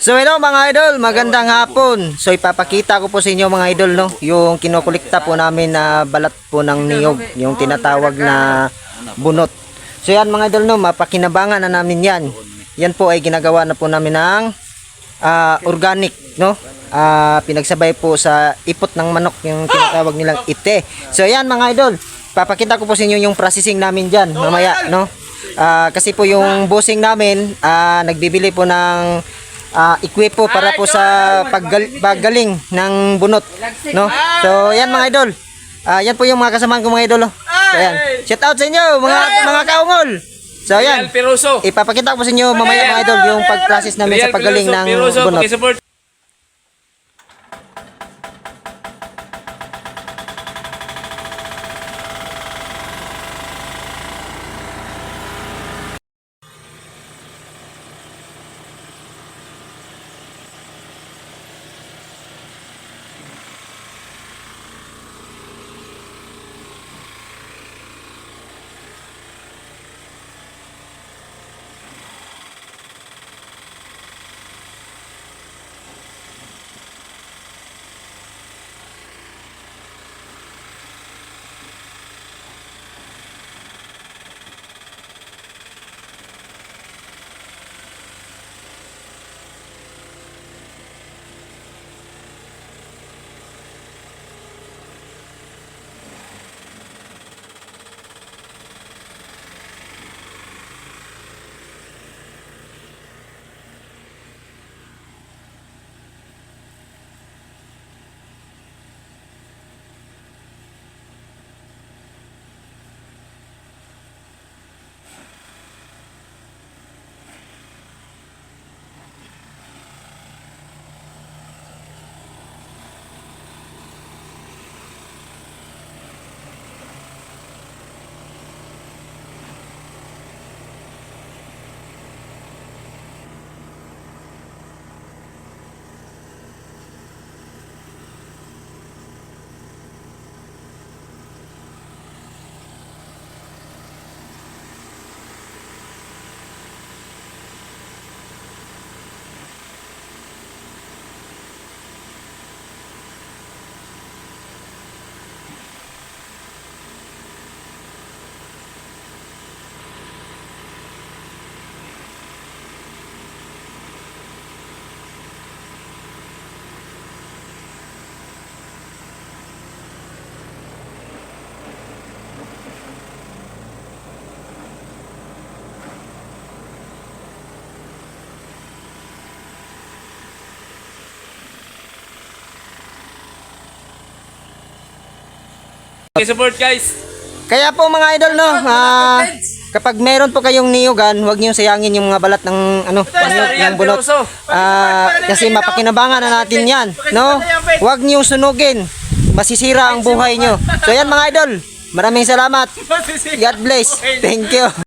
So hello mga idol, magandang hapon. So ipapakita ko po sa inyo mga idol no, yung kinukulikta po namin na balat po ng niyog, yung tinatawag na bunot. So yan mga idol no, mapakinabangan na namin yan. Yan po ay ginagawa na po namin ng organic no. Pinagsabay po sa ipot ng manok, yung tinatawag nilang ite. So yan mga idol, papakita ko po sa inyo yung processing namin diyan mamaya no. Kasi po yung bossing namin nagbibili po ng ekwipo para po sa paggaling ng bunot no. So yan mga idol, yan po yung mga kasamahan ko mga idol oh. So yan, shout out sa inyo mga kaungol. So yan, ipapakita ko po sa inyo mamaya mga idol yung pag-process namin sa paggaling ng bunot. Support guys. Kaya po mga idol no, kapag meron po kayong niyugan, huwag niyo sayangin yung mga balat ng ng bunot. Kasi mapakinabangan na natin 'yan, no? Huwag niyo sunugin. Masisira ang buhay niyo. So yan mga idol, maraming salamat. God bless. Thank you.